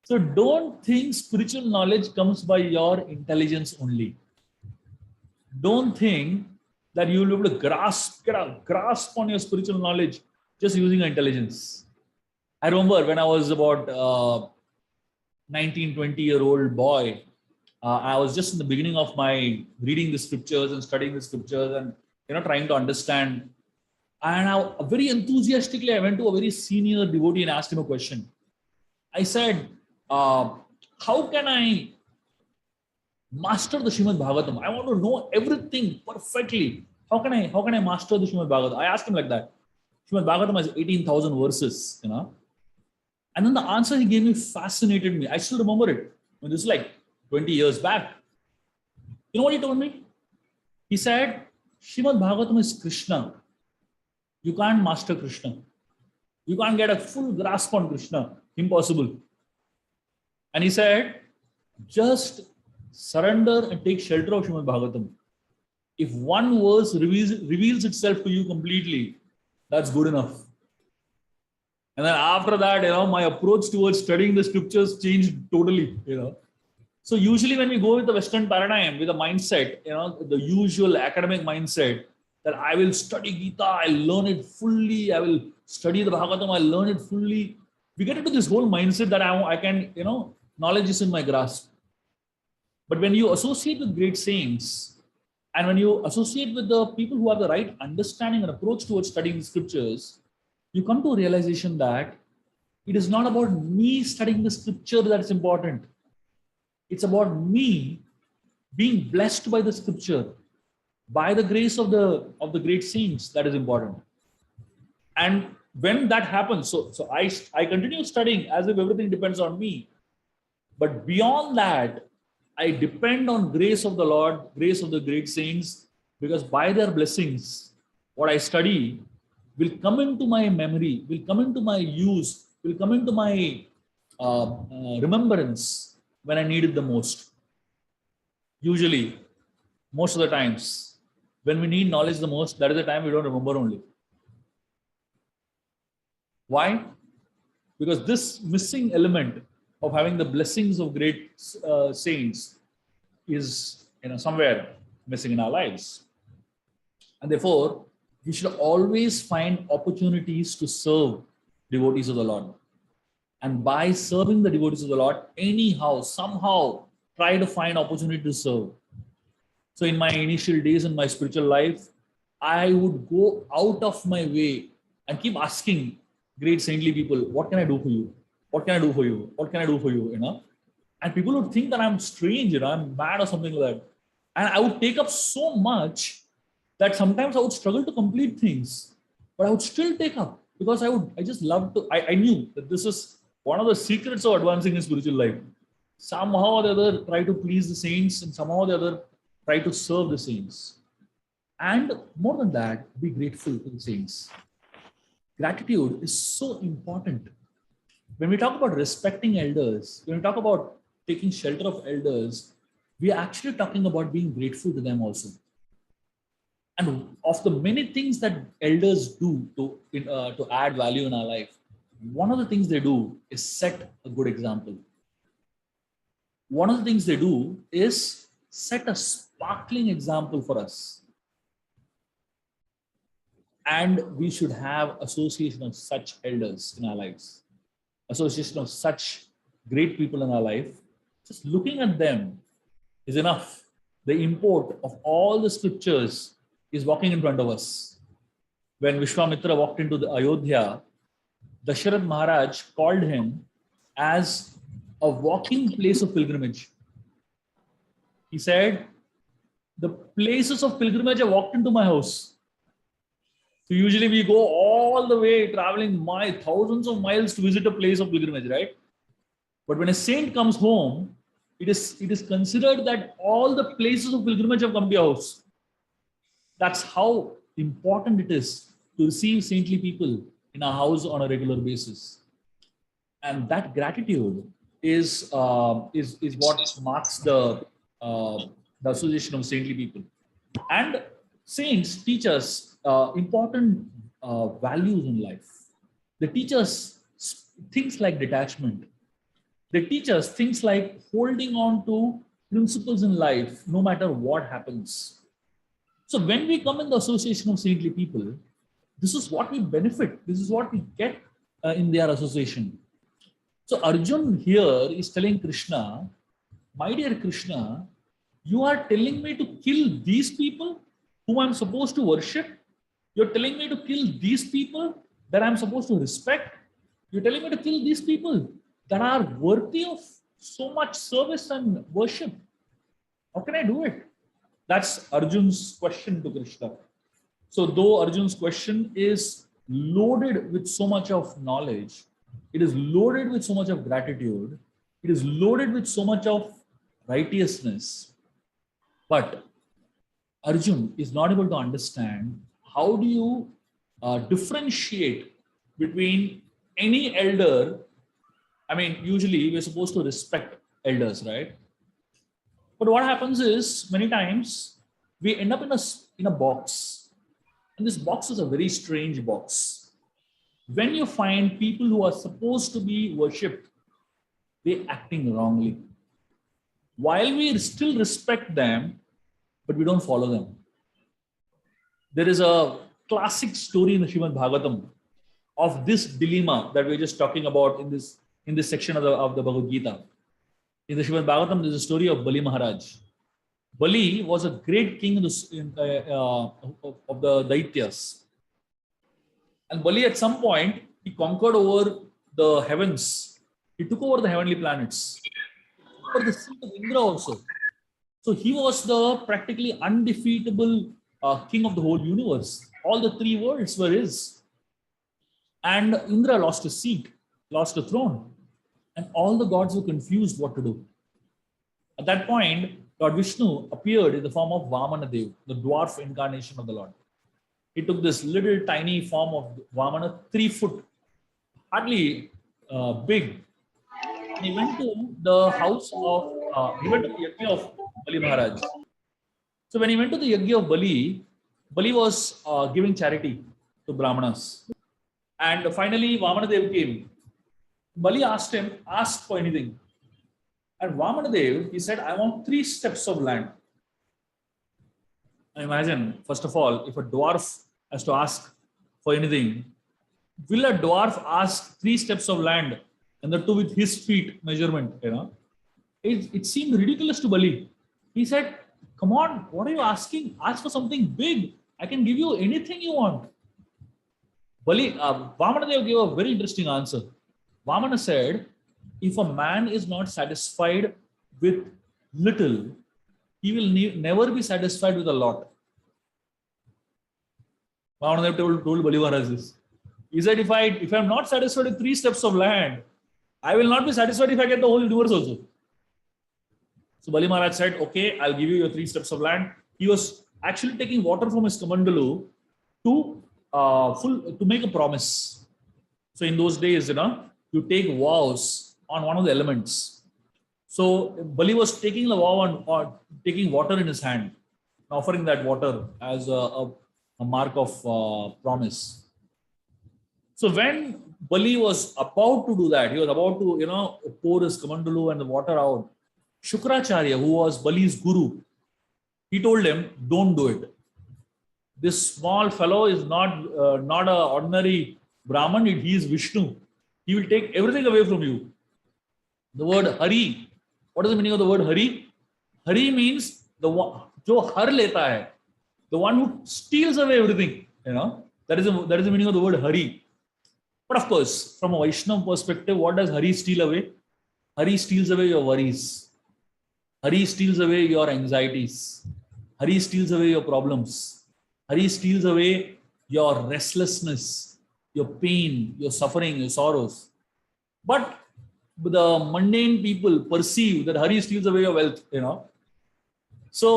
So don't think spiritual knowledge comes by your intelligence only. Don't think that you will be able to get a grasp on your spiritual knowledge just using your intelligence. I remember when I was about 19, 20-year-old boy, I was just in the beginning of my reading the scriptures and studying the scriptures and trying to understand. And very enthusiastically, I went to a very senior devotee and asked him a question. I said, how can I master the Srimad Bhagavatam? I want to know everything perfectly. How can I master the Srimad Bhagavatam? I asked him like that. Srimad Bhagavatam has 18,000 verses, And then the answer he gave me fascinated me. I still remember it. This is like 20 years back. You know what he told me? He said, Srimad Bhagavatam is Krishna. You can't master Krishna. You can't get a full grasp on Krishna. Impossible. And he said, just surrender and take shelter of Srimad Bhagavatam. If one verse reveals itself to you completely, that's good enough. And then after that, my approach towards studying the scriptures changed totally, So usually when we go with the Western paradigm, with a mindset, the usual academic mindset, that I will study Gita, I'll learn it fully, I will study the Bhagavatam, I'll learn it fully. We get into this whole mindset that I can, knowledge is in my grasp. But when you associate with great saints, and when you associate with the people who have the right understanding and approach towards studying the scriptures, you come to a realization that it is not about me studying the scripture that's important. It's about me being blessed by the scripture, by the grace of the great saints, that is important. And when that happens, so I continue studying as if everything depends on me. But beyond that, I depend on grace of the Lord, grace of the great saints, because by their blessings, what I study will come into my memory, will come into my use, will come into my remembrance when I need it the most. Usually, most of the times, when we need knowledge the most, that is the time we don't remember only. Why? Because this missing element of having the blessings of great saints is somewhere missing in our lives. And therefore, we should always find opportunities to serve devotees of the Lord. And by serving the devotees of the Lord, anyhow, somehow, try to find opportunity to serve. So in my initial days in my spiritual life, I would go out of my way and keep asking great saintly people, what can I do for you? What can I do for you? What can I do for you? And people would think that I'm strange, I'm mad or something like that. And I would take up so much that sometimes I would struggle to complete things, but I would still take up because I just love to, I knew that this is one of the secrets of advancing in spiritual life. Somehow or the other, try to please the saints, and somehow or the other, try to serve the saints. And more than that, be grateful to the saints. Gratitude is so important. When we talk about respecting elders, when we talk about taking shelter of elders, we are actually talking about being grateful to them also. And of the many things that elders do to add value in our life, one of the things they do is set a good example. One of the things they do is set a sparkling example for us. And we should have association of such elders in our lives, association of such great people in our life. Just looking at them is enough. The import of all the scriptures is walking in front of us. When Vishwamitra walked into the Ayodhya, Dasharath Maharaj called him as a walking place of pilgrimage. He said, the places of pilgrimage I walked into my house. So usually we go all the way traveling thousands of miles to visit a place of pilgrimage, right? But when a saint comes home, it is considered that all the places of pilgrimage have come to your house. That's how important it is to receive saintly people in our house on a regular basis. And that gratitude is what marks the association of saintly people. And saints teach us important values in life. They teach us things like detachment. They teach us things like holding on to principles in life no matter what happens. So when we come in the association of saintly people, this is what we benefit. This is what we get in their association. So Arjun here is telling Krishna, my dear Krishna, you are telling me to kill these people whom I'm supposed to worship. You're telling me to kill these people that I'm supposed to respect. You're telling me to kill these people that are worthy of so much service and worship. How can I do it? That's Arjun's question to Krishna. So though Arjun's question is loaded with so much of knowledge, it is loaded with so much of gratitude, it is loaded with so much of righteousness, but Arjun is not able to understand how do you differentiate between any elder. I mean, usually we're supposed to respect elders, right? But what happens is many times we end up in a box, and this box is a very strange box. When you find people who are supposed to be worshipped, they're acting wrongly. While we still respect them, but we don't follow them. There is a classic story in the Srimad Bhagavatam of this dilemma that we're just talking about in this section of the Bhagavad Gita. In the Srimad Bhagavatam, there's a story of Bali Maharaj. Bali was a great king of the Daityas. And Bali at some point, he conquered over the heavens. He took over the heavenly planets. For the seat of Indra also. So he was the practically undefeatable king of the whole universe. All the three worlds were his. And Indra lost his seat, lost the throne. And all the gods were confused what to do. At that point, Lord Vishnu appeared in the form of Vamana Dev, the dwarf incarnation of the Lord. He took this little tiny form of Vamana, 3 foot, hardly big. And he went to the house of, he went to the yajna of Bali Maharaj. So when he went to the yajna of Bali, Bali was giving charity to Brahmanas. And finally, Vamana Dev came. Bali asked him, ask for anything. And Vamana Dev, he said, I want 3 steps of land. I imagine, first of all, if a dwarf has to ask for anything, will a dwarf ask 3 steps of land and the two with his feet measurement? It seemed ridiculous to Bali. He said, come on, what are you asking? Ask for something big. I can give you anything you want. Vamana Dev gave a very interesting answer. Vamana said, if a man is not satisfied with little, he will never be satisfied with a lot. Vamana Dev told Bali Maharaj this. He said, if I'm not satisfied with 3 steps of land, I will not be satisfied if I get the whole universe also. So Bali Maharaj said, okay, I'll give you your 3 steps of land. He was actually taking water from his kamandalu to to make a promise. So in those days, you take vows on one of the elements. So Bali was taking the vow or taking water in his hand, offering that water as a mark of promise. So when Bali was about to do that, he was about to, pour his kamandalu and the water out. Shukracharya, who was Bali's guru, he told him, "Don't do it. This small fellow is not an ordinary Brahman. He is Vishnu. He will take everything away from you." The word Hari. What is the meaning of the word Hari? Hari means the one jo har leta hai, the one who steals away everything. That is the meaning of the word Hari. But of course, from a Vaishnava perspective, what does Hari steal away? Hari steals away your worries. Hari steals away your anxieties. Hari steals away your problems. Hari steals away your restlessness, your pain, your suffering, your sorrows. But the mundane people perceive that Hari steals away your wealth, So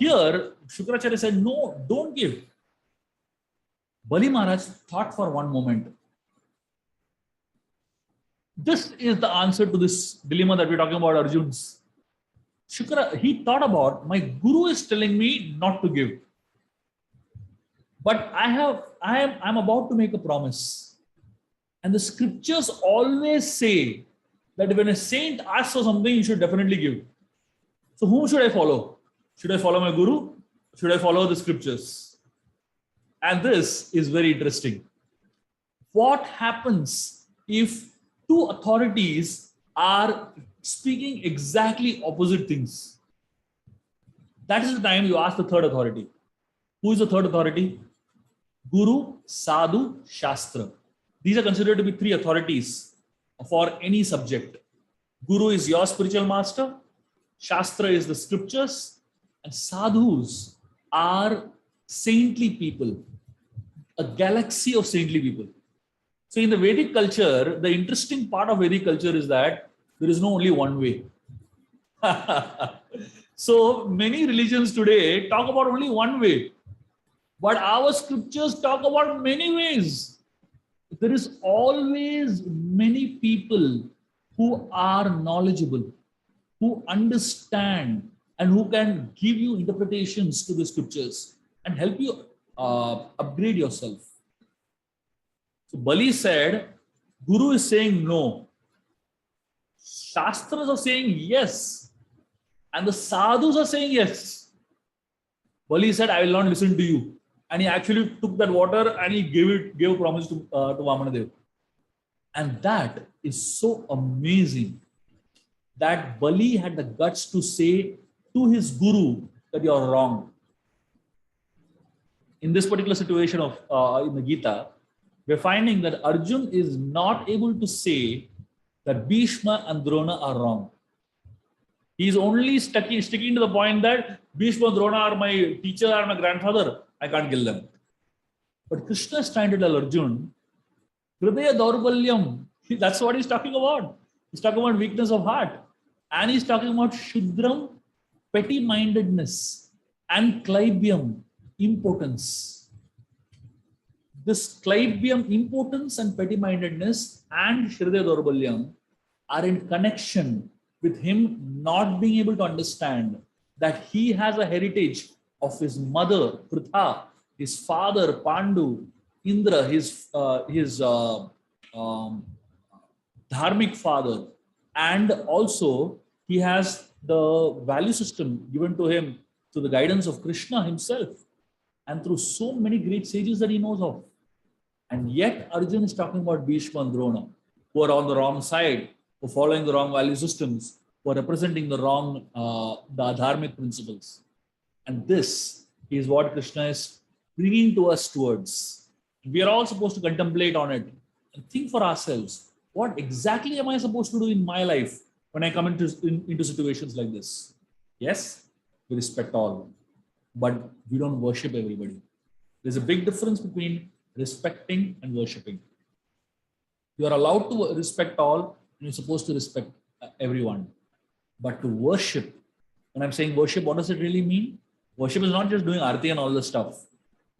here, Shukracharya said, "No, don't give." Bali Maharaj thought for one moment. This is the answer to this dilemma that we're talking about, Arjun's. He thought about, my guru is telling me not to give. But I'm about to make a promise. And the scriptures always say that when a saint asks for something, you should definitely give. So whom should I follow? Should I follow my guru? Should I follow the scriptures? And this is very interesting. What happens if two authorities are speaking exactly opposite things? That is the time you ask the third authority. Who is the third authority? Guru, Sadhu, Shastra. These are considered to be three authorities for any subject. Guru is your spiritual master, Shastra is the scriptures, and Sadhus are saintly people, a galaxy of saintly people. So in the Vedic culture, the interesting part of Vedic culture is that there is no only one way. So many religions today talk about only one way, but our scriptures talk about many ways. There is always many people who are knowledgeable, who understand, and who can give you interpretations to the scriptures and help you upgrade yourself. So Bali said, Guru is saying no. Shastras are saying yes. And the sadhus are saying yes. Bali said, I will not listen to you. And he actually took that water and he gave a promise to Vamanadev. And that is so amazing that Bali had the guts to say to his guru that you are wrong. In this particular situation of in the Gita, we're finding that Arjun is not able to say that Bhishma and Drona are wrong. He's only sticking to the point that Bhishma and Drona are my teacher and my grandfather. I can't kill them. But Krishna is trying to tell Arjun, Hridaya Daurbalyam, that's what he's talking about. He's talking about weakness of heart. And he's talking about Shudram, petty-mindedness, and Klaibyam, impotence. This Klaibyam, impotence and petty-mindedness and Hridaya Daurbalyam are in connection with him not being able to understand that he has a heritage of his mother, Pritha, his father, Pandu, Indra, his dharmic father, and also he has the value system given to him through the guidance of Krishna himself and through so many great sages that he knows of. And yet Arjun is talking about Bhishma and Drona, who are on the wrong side, who are following the wrong value systems, who are representing the wrong the dharmic principles. And this is what Krishna is bringing to us towards. We are all supposed to contemplate on it and think for ourselves, what exactly am I supposed to do in my life when I come into situations like this? Yes, we respect all, but we don't worship everybody. There's a big difference between respecting and worshipping. You are allowed to respect all, and you're supposed to respect everyone. But to worship, when I'm saying worship, what does it really mean? Worship is not just doing arati and all this stuff.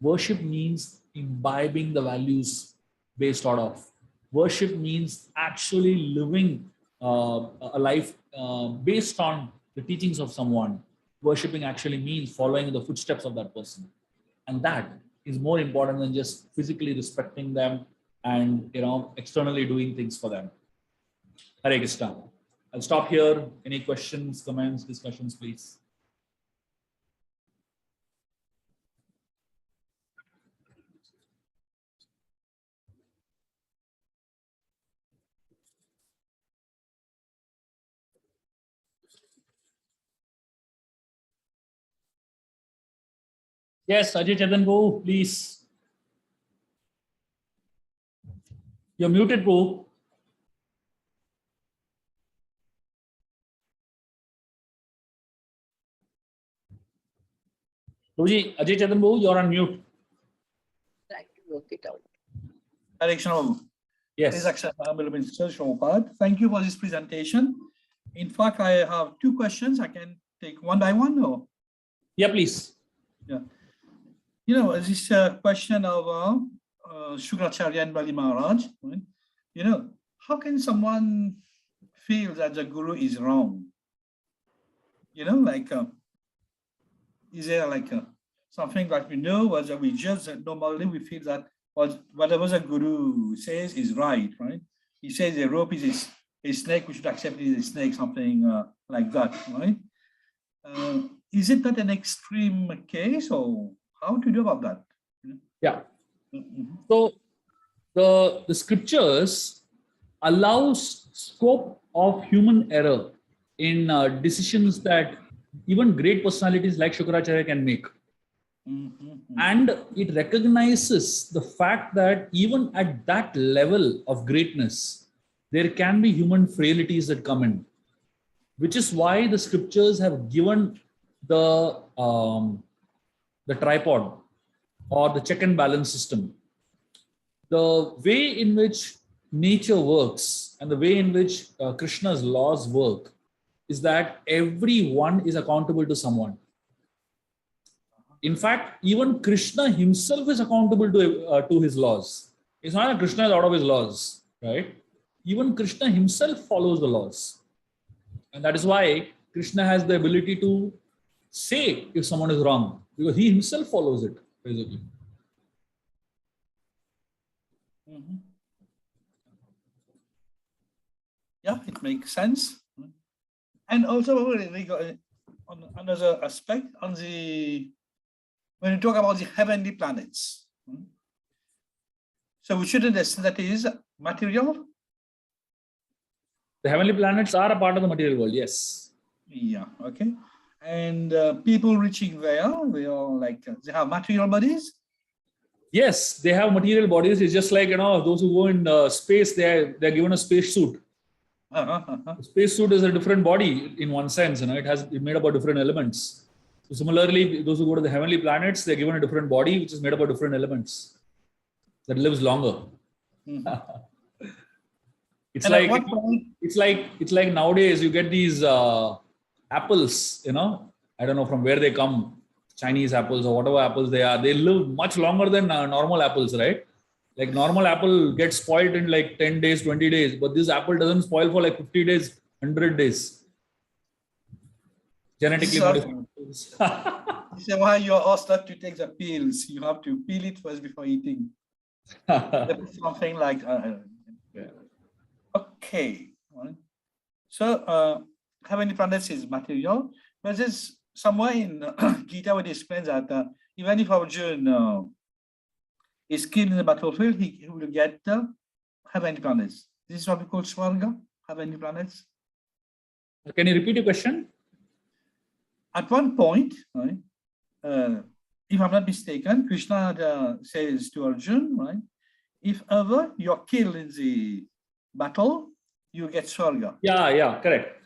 Worship means imbibing the values based out of. Worship means actually living a life based on the teachings of someone. Worshipping actually means following in the footsteps of that person. And that is more important than just physically respecting them and externally doing things for them. Hare Krishna. I'll stop here. Any questions, comments, discussions, please? Yes, Ajay Chadan Bro, please. You're muted, Bro. Roji, Ajay Chadan Bro, you're on mute. Trying to work it out. Hare Krishna. Yes. Please accept my humble obeisances, Prabhupada. Thank you for this presentation. In fact, I have two questions. I can take one by one, or? Yeah, please. Yeah. This question of Shukracharya and Bali Maharaj, right? How can someone feel that the guru is wrong? Is there something that we know, or that we just normally we feel that whatever the guru says is right? He says a rope is a snake, we should accept it is a snake, something like that, right? Is it not an extreme case, or how to do about that? Yeah. So the scriptures allows scope of human error in decisions that even great personalities like Shukracharya can make. And it recognizes the fact that even at that level of greatness, there can be human frailties that come in, which is why the scriptures have given the tripod or the check and balance system. The way in which nature works and the way in which Krishna's laws work is that everyone is accountable to someone. In fact, even Krishna himself is accountable to his laws. It's not that Krishna is out of his laws, right? Even Krishna himself follows the laws. And that is why Krishna has the ability to say if someone is wrong, because he himself follows it, basically. Yeah, it makes sense. And also, on another aspect, when you talk about the heavenly planets, so we shouldn't assume that is material. The heavenly planets are a part of the material world, yes. Yeah, okay. And people reaching there, they are they have material bodies. Yes, they have material bodies. It's just like those who go in space, they're given a space suit. The space suit is a different body in one sense. It's made up of different elements. So similarly, those who go to the heavenly planets, they're given a different body which is made up of different elements that lives longer. It's like nowadays you get these apples. I don't know from where they come, Chinese apples or whatever apples they are. They live much longer than normal apples, right? Like normal apple gets spoiled in like 10 days, 20 days, but this apple doesn't spoil for like 50 days, 100 days. Genetically modified. This is why you are asked not to take the pills. You have to peel it first before eating. Something like yeah. Okay. So heavenly planets is material, but there's somewhere in Gita where it explains that even if Arjuna is killed in the battlefield, he will get heavenly planets. This is what we call Swarga, heavenly planets. Can you repeat your question? At one point, right, if I'm not mistaken, Krishna says to Arjuna, right, if ever you're killed in the battle, you get Swarga. Yeah, correct.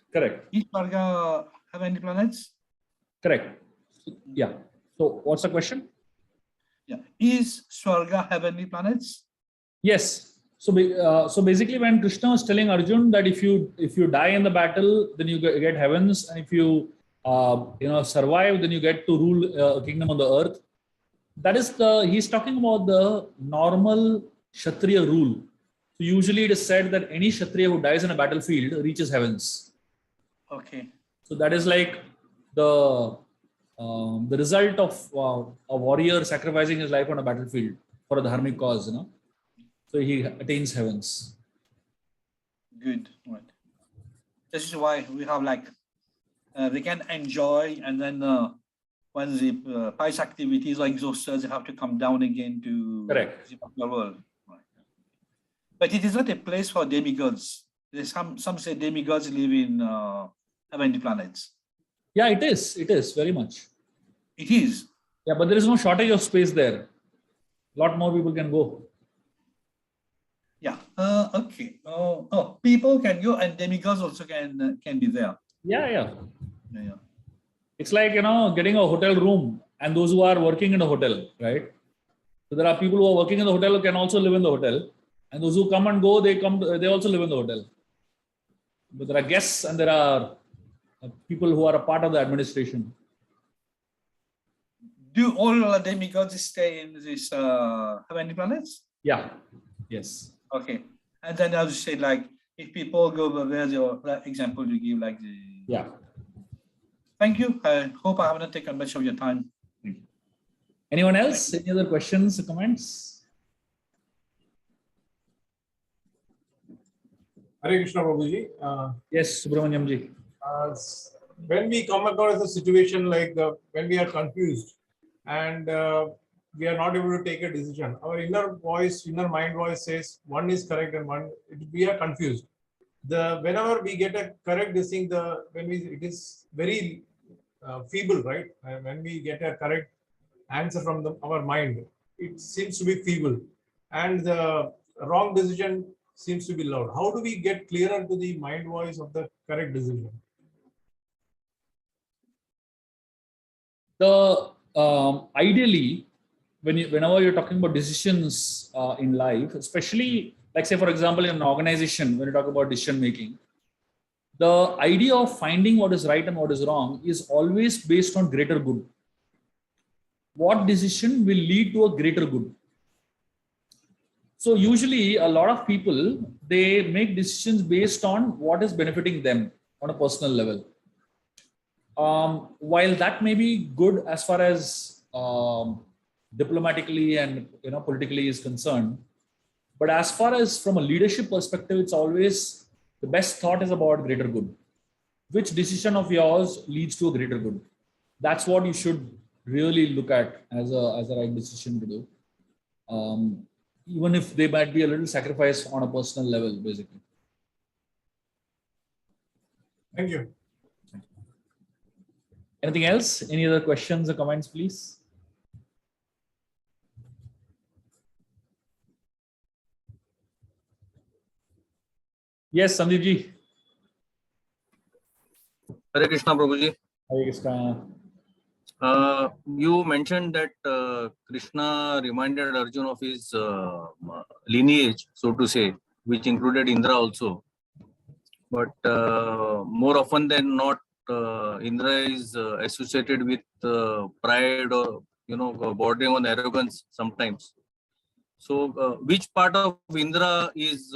Is Swarga heavenly planets? Correct. Yeah. So what's the question? Yeah. Is Swarga heavenly planets? Yes. So basically, when Krishna was telling Arjun that if you die in the battle, then you get heavens, and if you survive, then you get to rule a kingdom on the earth. That is he's talking about the normal Kshatriya rule. So usually it is said that any Kshatriya who dies in a battlefield reaches heavens. Okay. So that is like the result of a warrior sacrificing his life on a battlefield for a dharmic cause, So he attains heavens. Good. Right. This is why we have like they can enjoy, and then when the pious activities are exhausted, they have to come down again to Correct. the material world. Right. But it is not a place for demigods. There's some say demigods live in heavenly planets. Yeah, it is. It is very much. It is. Yeah, but there is no shortage of space there. A lot more people can go. Yeah. Okay. Oh, people can go, and demigods also can be there. Yeah, yeah. Yeah. It's like, getting a hotel room and those who are working in a hotel, right? So there are people who are working in the hotel who can also live in the hotel. And those who come and go, they also live in the hotel. But there are guests and there are people who are a part of the administration. Do all demigods stay in these heavenly planets? Yeah. Yes. Okay. And then I'll say, like, if people go over there, the example you give, like the. Yeah. Thank you. I hope I haven't taken much of your time. Thank you. Anyone else? Any other questions or comments? Hare Krishna Prabhuji. Yes, Subramanyam ji. When we come across a situation like when we are confused and we are not able to take a decision, our inner mind voice says one is correct and we are confused. Whenever we get a correct decision, it is very feeble, right? And when we get a correct answer from our mind, it seems to be feeble, and the wrong decision seems to be loud. How do we get clearer to the mind voice of the correct decision? Ideally, whenever you're talking about decisions in life, especially like say for example in an organization, when you talk about decision making, the idea of finding what is right and what is wrong is always based on greater good. What decision will lead to a greater good? So usually a lot of people, they make decisions based on what is benefiting them on a personal level. While that may be good as far as diplomatically and politically is concerned, but as far as from a leadership perspective, it's always the best thought is about greater good. Which decision of yours leads to a greater good? That's what you should really look at as a right decision to do. Even if they might be a little sacrifice on a personal level, basically. Thank you. Anything else? Any other questions or comments, please? Yes, Sandeep ji. Hare Krishna Prabhuji. Hare Krishna. You mentioned that Krishna reminded Arjuna of his lineage, so to say, which included Indra also. But more often than not, Indra is associated with pride or bordering on arrogance sometimes. So, which part of Indra is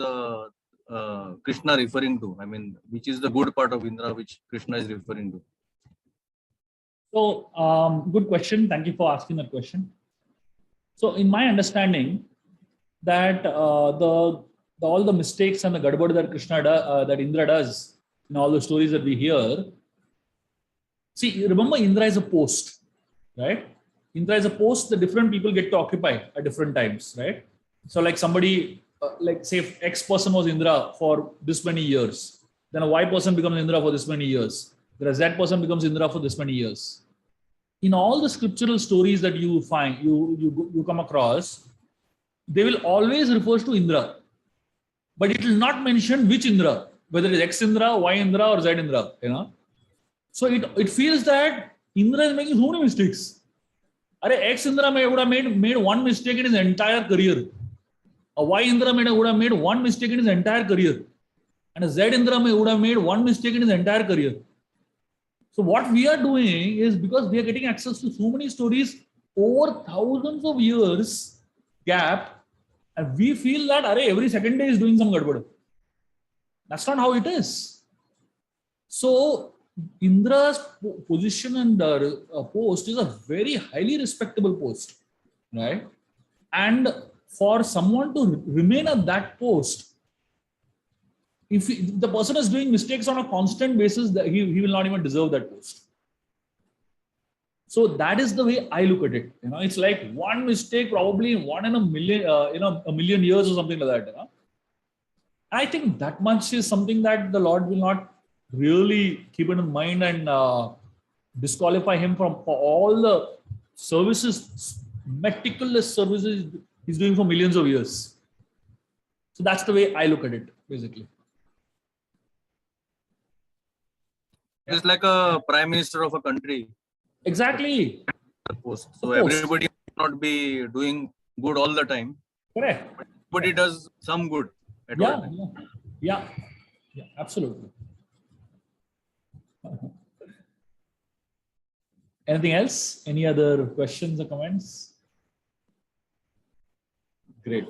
Krishna referring to? I mean, which is the good part of Indra which Krishna is referring to? So, good question. Thank you for asking that question. So, in my understanding, that all the mistakes and the gadbad that that Indra does in all the stories that we hear. See, remember, Indra is a post, right? Indra is a post that different people get to occupy at different times, right? So, like somebody, like say, if X person was Indra for this many years, then a Y person becomes Indra for this many years. Whereas that person becomes Indra for this many years. In all the scriptural stories that you find, you come across, they will always refer to Indra, but it will not mention which Indra, whether it is X Indra, Y Indra, or Z Indra. So it feels that Indra is making so many mistakes. X Indra would have made one mistake in his entire career. A Y Indra would have made one mistake in his entire career, and a Z Indra would have made one mistake in his entire career. So what we are doing is, because we are getting access to so many stories over thousands of years gap, and we feel that every second day is doing some gadbad. That's not how it is. So Indra's position and post is a very highly respectable post, right? And for someone to remain at that post, if the person is doing mistakes on a constant basis, he will not even deserve that post. So that is the way I look at it. It's like one mistake, probably one in a million, a million years or something like that. I think that much is something that the Lord will not really keep it in mind and disqualify him for all the services, meticulous services he's doing for millions of years. So that's the way I look at it, basically. It's like a prime minister of a country. Exactly. Post. So everybody not be doing good all the time. Correct. But it does some good. Yeah, absolutely. Anything else? Any other questions or comments? Great.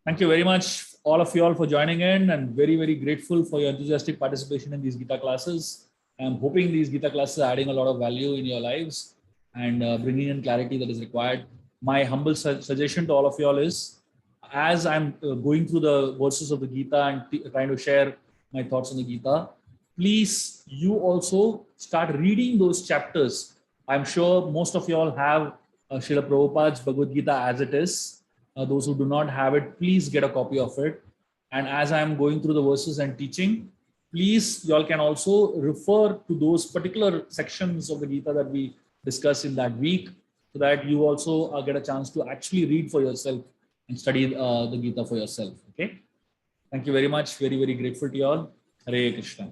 Thank you very much, all of you all, for joining in, and very, very grateful for your enthusiastic participation in these Gita classes. I'm hoping these Gita classes are adding a lot of value in your lives and bringing in clarity that is required. My humble suggestion to all of you all is, as I'm going through the verses of the Gita and trying to share my thoughts on the Gita, please, you also start reading those chapters. I'm sure most of you all have Srila Prabhupada's Bhagavad Gita as it is. Those who do not have it, please get a copy of it. And as I'm going through the verses and teaching, please, you all can also refer to those particular sections of the Gita that we discussed in that week, so that you also get a chance to actually read for yourself and study the Gita for yourself. Okay. Thank you very much. Very, very grateful to you all. Hare Krishna.